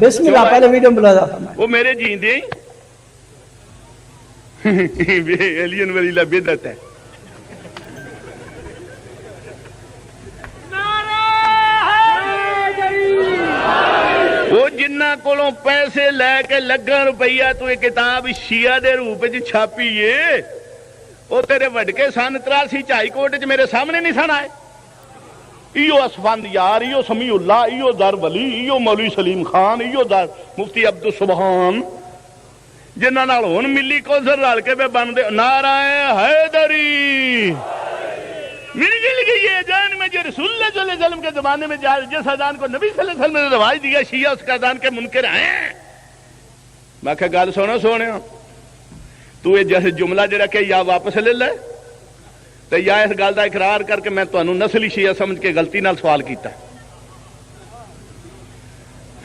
بسم اللہ پہلے ویڈیو بلا تھا وہ میرے جیندے علی ولی اللہ بدعت ہے. وہ جنہ کولوں پیسے لے کے لگن روپیہ تو یہ کتاب شیعہ دے روپ چھاپی ہے وہ تیرے وڈکے سن 83 چائی کوٹ میرے سامنے نہیں سن آئے. ایو اسفند یار، ایو سمیع اللہ، ایو در ولی، ایو مولوی سلیم خان، ایو در مفتی عبدالسبحان جنہاں نال ہن ملی کوثر رل کے بن دے نعرہ حیدری. میری دل کی یہ اذان میں جو رسول اللہ صلی اللہ علیہ وسلم کے زمانے میں جس اذان کو نبی صلی اللہ علیہ وسلم نے رواج دیا شیعہ اس کا اذان کے منکر ہیں. میں کہا گل سونے تو یہ جیسے جملہ جڑا کہ یا واپس لے لے تو یا اس گل کا اقرار کر کے میں تمہیں نسلی شیعہ سمجھ کے غلطی نال سوال کیتا.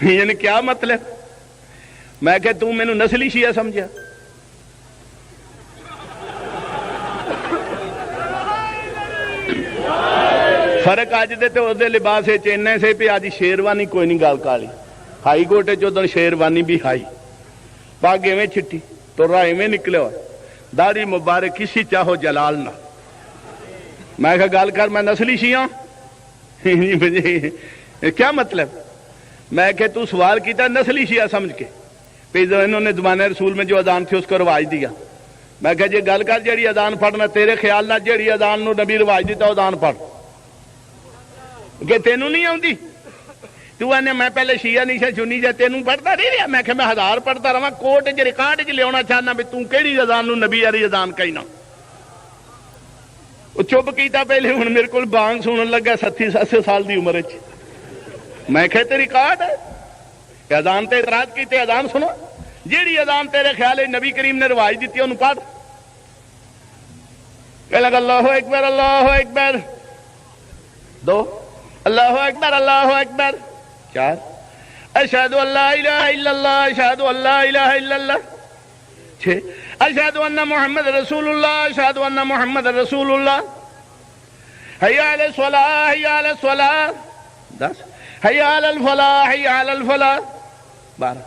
یعنی کیا مطلب؟ میں کہ تو مینوں نسلی شیعہ سمجھا. فرق اج دے تے اس دے لباس اینے سے پہ اج شیروانی کوئی نہیں گل کالی ہائی کوٹ چودن شیروانی بھی ہائی پگ ایویں چھٹی تورا ایویں نکلے ہو داڑھی مبارک کسی چاہو جلال نہ. میں کہا گل کر میں نسلی شیعہ کیا مطلب؟ میں کہ تو سوال کیتا نسلی شیعہ سمجھ کے پھر انہوں نے زمانہ رسول میں جو اذان تھی اس کو رواج دیا. میں کہ جی گل کر جیڑی اذان پڑھنا تیرے خیال نہ جیڑی اذان نو نبی رواج دیتا اذان پڑھ کہ تینوں نہیں آتی. تو آنے میں پہلے شیعہ نہیں سنی جا تینوں پڑھتا نہیں رہا. میں کہ میں 1000 پڑھتا رہا کوٹ چ ریکارڈ چ لیا چاہنا بھی تو کہڑی اذان نو نبی والی اذان کہنا. وہ چپ کیتا پہلے ہوں میرے کو بانگ سنن لگا 70-80 سال دی عمر چ. میں کہ تے ریکارڈ ہے اذان تے اعتراض کیتے اذان سنو جیڑی اذان تیرے خیال ہے نبی کریم نے رواج دیتی انہوں پڑھ. کہ لگا اللہ اکبر اللہ اکبر 2 اللہ اکبر اللہ اکبر 4 اشہد ان لا الہ الا اللہ اشہد ان لا الہ الا اللہ 6 اشہد ان محمد رسول اللہ اشہد ان محمد رسول اللہ حی علی الصلاۃ حی علی الصلاۃ 10 حی علی الفلاح حی علی الفلاح 12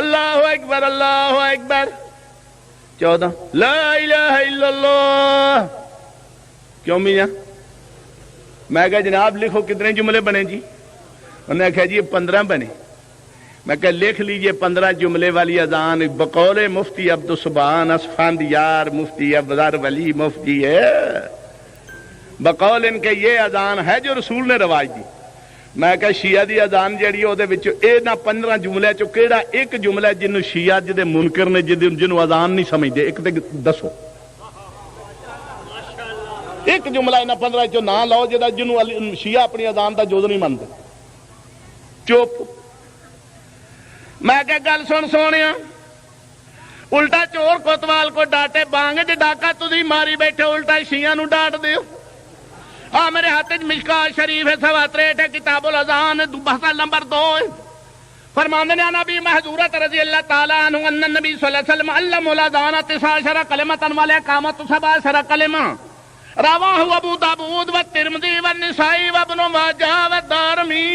اللہ اکبر اللہ اکبر 14 لا الہ الا اللہ. کیوں میاں؟ میں کہا جناب لکھو کتنے جملے بنے جی؟ انہوں نے کہا جی 15 بنے. میں کہا لکھ لیجئے 15 جملے والی اذان بقول مفتی عبدالسبحان اسفندیار مفتی ابزار ولی مفتی ہے بقول ان کے یہ اذان ہے جو رسول نے رواج دی. میں کہا شیعہ دی اذان جیڑی وہ نہ 15 جملے چو کیڑا ایک جملہ جنہوں شیعہ جدے منکر نے جنہوں اذان نہیں سمجھ دے ایک تے دسو ایک جملہ انہاں 15 چو نہ لاؤ جدا جنہوں شیعہ اپنی اذان دا جوز نہیں مانتے. چپ. میں کہ گل سن سونے الٹا چور کوتوال کو ڈانٹے بانگ چ ڈاکا تھی ماری بیٹھے الٹا شیعہ نو ڈانٹ دیو. میرے ہاتھ مشکات شریف ہے 63 ہے کتاب الاذان بحث نمبر 2 فرماندے نے نبی محذورت رضی اللہ تعالی عنہ ان النبی صلی اللہ علیہ وسلم علم الاذان 19 کلمۃ والاقامۃ 17 کلمہ رواہ ابو داؤد والترمذی والنسائی وابن ماجہ والدارمی.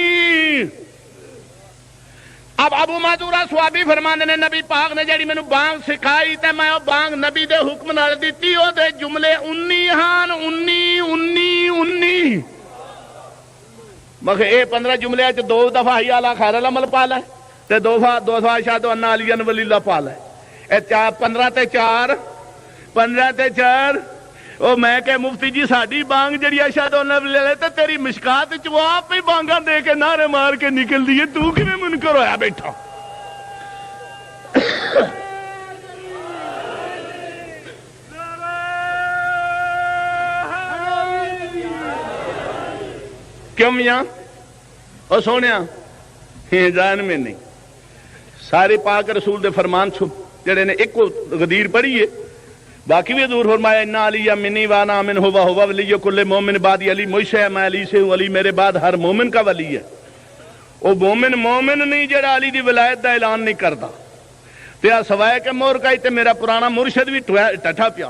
اب ابو معذورہ صحابی فرماندے نے نبی پاک نے جڑی مینوں بانگ سکھائی تے میں او بانگ نبی دے حکم نال دتی او دے جملے 19 ہن 19 مگر اے 15 جملے چ 2 دفعہ حی علی خیر العمل پا لے تے 2 دفعہ اشہد ان علی ولی اللہ پا لے. اے 15 تے 4 15 تے 4 او میں کہ مفتی جی ساڈی بانگ جڑی اشہد ان ولی اللہ تے تیری مشکات چ وہ آپ ہی بانگاں دے کے نعرے مار کے نکل دیے تو کیویں منکر ہویا بیٹھا. کیوں میاں اور سونیا جان میں نہیں سارے پاک رسول دے فرمان جڑے نے ایک غدیر پڑھی ہے باقی بھی حضور فرمایا انا علی منی وانا من ہوا ہوا ولی کل مومن بعد علی مجھ سے میں علی سے ہوں علی میرے بعد ہر مومن کا ولی ہے. وہ مومن نہیں جڑا علی دی ولایت دا اعلان نہیں کرتا تے سوائے کہ مور کا تے میرا پرانا مرشد بھی ٹٹھا پیا.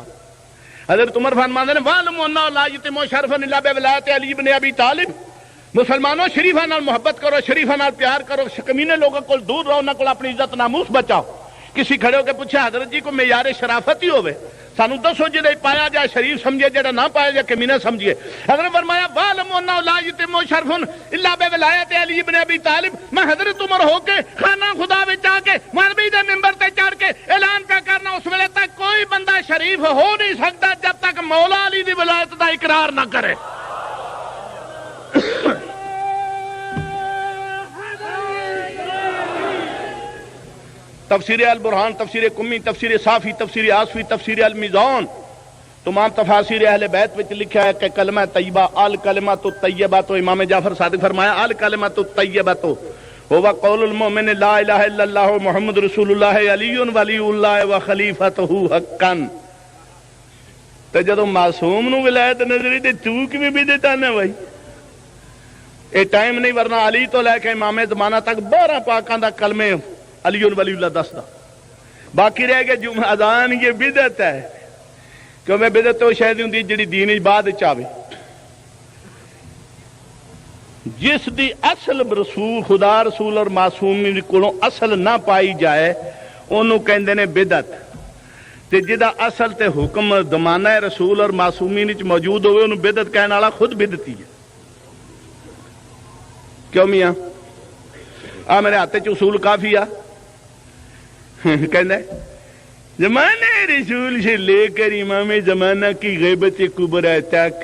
حضرت عمر فرماندے نے وعلم انہ لا یتم شرف الا بولایت علی بن ابی طالب مسلمانوں شریفہ نال محبت کرو، شریفہ نال پیار کرو، کمینے لوگوں کو دور رہو، انہاں کو اپنی عزت ناموس بچاؤ۔ کسی کھڑے ہو کے پوچھے حضرت جی کو معیار شرافت ہی ہوئے، سانو دسو جے پایا جائے شریف سمجھے، جڑا نہ پایا جائے کمینے سمجھیے۔ حضرت فرمایا وَعْلَمُ أَنَّهُ لَا يُتِمُّ شَرْفٌ إِلَّا بِوِلَایَتِ عَلِيِّ بْنِ أَبِي طالب۔ میں حضرت عمر ہو کے خانہ خدا وچ آ کے مولوی دے منبر تے چڑھ کے اعلان پہ کرنا، اس ویلے تک کوئی بندہ شریف ہو نہیں سکتا جب تک مولا علی دی ولایت دا اقرار نہ کرے۔ تفسیر البرہان، تفسیر کمی، تفسیر صافی، تفسیر آصفی، تفسیر المیزان، تمام تفاسیر اہل بیت وچ لکھا ہے کہ کلمہ طیبہ، الکلمۃ الطیبۃ، امام جعفر صادق فرمایا الکلمۃ الطیبۃ هو قول المؤمن لا الہ الا اللہ محمد رسول اللہ علی ولی اللہ وخلیفتہ حقا۔ تے جدوں معصوم نو ولایت نظری تے تو کیویں بدعت آنا بھائی؟ اے ٹائم نہیں، ورنہ علی تو لے کے امام زمانہ تک 12 پاکاں دا کلمے علی ولی اللہ دستا، باقی رہ گئے جمعہ اذان یہ بدعت ہے، کیوں میں بدعت تو شاید ہوندی جڑی دین بعد وچ آوے، جس دی اصل رسول خدا رسول اور معصوم کولوں اصل نہ پائی جائے اونوں کہندے نے بدعت، تے جدا اصل تے حکم زمانہ رسول اور معصومین وچ موجود ہوئے اونوں بدعت کہن والا خود بدعتی ہے۔ کیوں میاں میرے ہاتھ چ اصول کافی آ کہنا زمانہ رسول سے لے کر امام زمانہ کی غیبت کبریٰ تک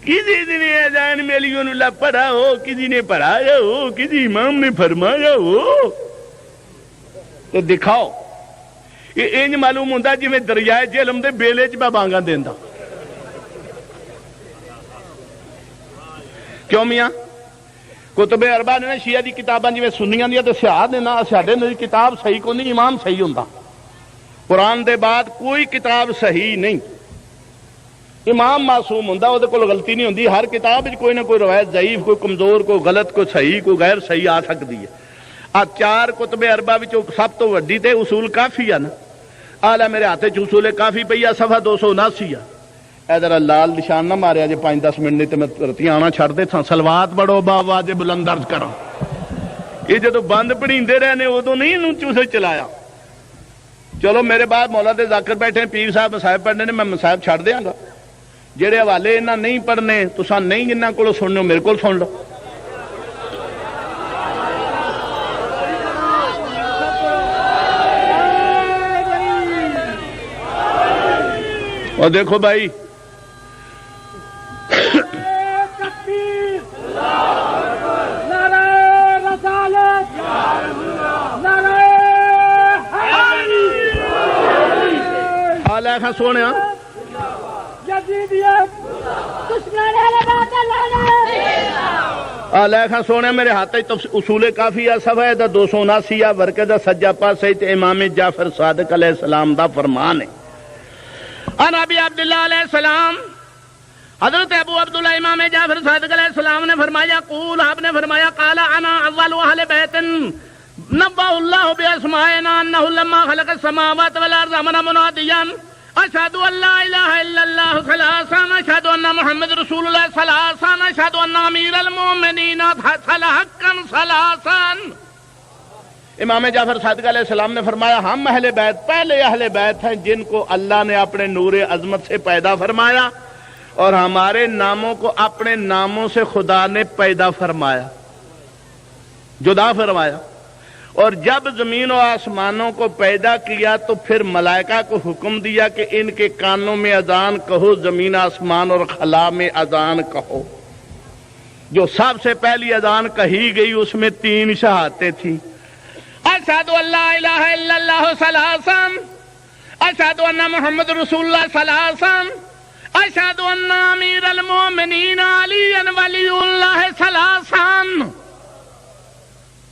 کسی نے اذان میں علی اللہ پڑھا ہو، کسی نے پڑھایا ہو، کسی امام نے فرمایا ہو تو دکھاؤ۔ یہ انج معلوم ہوتا جی میں دریائے جہلم دے بیلے چ بانگاں دیندا۔ کیوں میاں کتب اربع نے شیعہ دی کتاباں جی سنیاں دیا تو سیاح نے نہ ساڈے نے کتاب صحیح کو نہیں، امام صحیح ہوندا، قرآن دے بعد کوئی کتاب صحیح نہیں، امام معصوم ہوندا، او دے کول غلطی نہیں ہوندی، ہر کتاب وچ کوئی نہ کوئی روایت ضعیف، کوئی کمزور، کوئی غلط، کوئی صحیح، کوئی غیر صحیح آ سکتی ہے۔ آ 4 کتب اربع وچ سب تو وڈی تے اصول کافی ہے نا، آلہ میرے ہاتھ چ اصول کافی پئی ہے، صفحہ 279 ہے۔ ادھر لال نشان نہ ماریا جی 5-10 منٹ نہیں تو میں رتی آنا چھڑ دے تھا۔ سلوات پڑھو بابا جی بلند درج کرو، یہ جدو بند پڑھیندے رہنے ادو نہیں انہوں چوسے چلایا۔ چلو میرے بعد مولا دے ذاکر بیٹھے پیر صاحب مصاحب پڑھنے نے، میں مصاحب چھڑ دیاں گا، جہے حوالے انہاں نہیں پڑھنے تساں نہیں انہاں کولوں سننے میرے کول سن لو۔ اور دیکھو بھائی سونے سونے میرے ہاتھ اصول کافی ہے، صفحہ 279 ہے، ورقے دا سجا پاسے تے امام جعفر صادق علیہ السلام دا فرمان ہے۔ ان ابی عبداللہ علیہ السلام، حضرت ابو عبداللہ امام جعفر صادق علیہ السلام نے فرمایا، قول آپ نے فرمایا، قال انا اول اہل بیت نبأ اللہ باسمائنا انہ لما خلق السماوات والارض امر منادیا اشہد ان لا الہ الا اللہ ثلاثا اشہد ان محمد رسول اللہ ثلاثا اشہد ان امیر المؤمنین حقا ثلاثا۔ امام جعفر صادق علیہ السلام نے فرمایا ہم اہل بیت پہلے اہل بیت ہیں جن کو اللہ نے اپنے نور عظمت سے پیدا فرمایا اور ہمارے ناموں کو اپنے ناموں سے خدا نے پیدا فرمایا، جدا فرمایا، اور جب زمین و آسمانوں کو پیدا کیا تو پھر ملائکہ کو حکم دیا کہ ان کے کانوں میں اذان کہو، زمین آسمان اور خلا میں اذان کہو۔ جو سب سے پہلی اذان کہی گئی اس میں 3 شہادتیں تھیں، اشہد ان لا الہ الا اللہ ثلاثا، اشہد ان محمد رسول اللہ ثلاثا، اشہد ان امیر المؤمنین علی ولی اللہ ثلاثا۔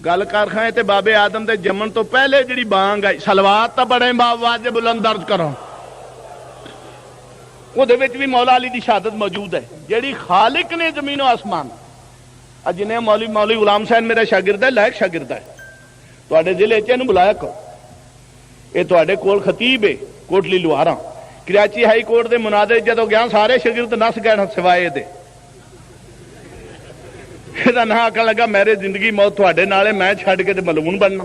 گل کر کھائیں تے بابے آدم دے جمن تو پہلے جڑی بانگ آئی صلوات تا بڑے بابا جے بلند درج کرو، وہ دے وچ بھی مولا علی دی شہادت موجود ہے، جڑی خالق نے زمین و آسمان۔ جنہیں مولوی غلام حسین میرا شاگرد ہے، لائق شاگرد ہے، تواڈے ضلع چ بلایا کرو، یہ تواڈے کول خطیب ہے کوٹلی لوہاراں، کراچی ہائی کورٹ دے مناظرے جدو گیا سارے شاگرد نس گئے سوائے دے، ਇਹਦਾ ਨਾਂ ਆਖਣ ਲੱਗਾ ਮੇਰੇ ਜ਼ਿੰਦਗੀ ਮੌਤ ਤੁਹਾਡੇ ਨਾਲ ਹੈ, ਮੈਂ ਛੱਡ ਕੇ ਤੇ ਮਲੂਨ ਬਣਨਾ।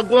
ਅੱਗੋਂ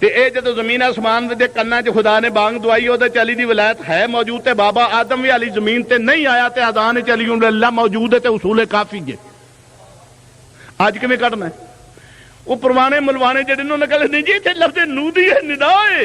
ਤੇ ਇਹ ਜਦੋਂ ਜ਼ਮੀਨ ਆਸਮਾਨ ਦੇ ਕੰਨਾਂ 'ਚ ਖੁਦਾ ਨੇ ਬਾਂਗ ਦਵਾਈ, ਉਹਦੇ ਚ ਅਲੀ ਦੀ ਵਿਲਾਇਤ ਹੈ ਮੌਜੂਦ, ਤੇ ਬਾਬਾ ਆਦਮ ਵੀ ਅਲੀ ਜ਼ਮੀਨ ਤੇ ਨਹੀਂ ਆਇਆ, ਤੇ ਅਜ਼ਾਨ ਚ ਅਲੀ ਅੱਲਾਹ ਮੌਜੂਦ ਹੈ, ਤੇ ਉਸੂਲ ਕਾਫੀ ਹੈ। ਅੱਜ ਕਿਵੇਂ ਕੱਢਣਾ? ਉਹ ਪੁਰਾਣੇ ਮਲਵਾਣੇ ਜਿਹੜੇ ਉਹਨਾਂ ਨੇ ਕਹਿੰਦੇ ਨਹੀਂ ਜੀ ਇੱਥੇ ਲਫ਼ਜ਼ ਨੂਦੀ ਹੈ, ਨਿਦਾ ਹੈ,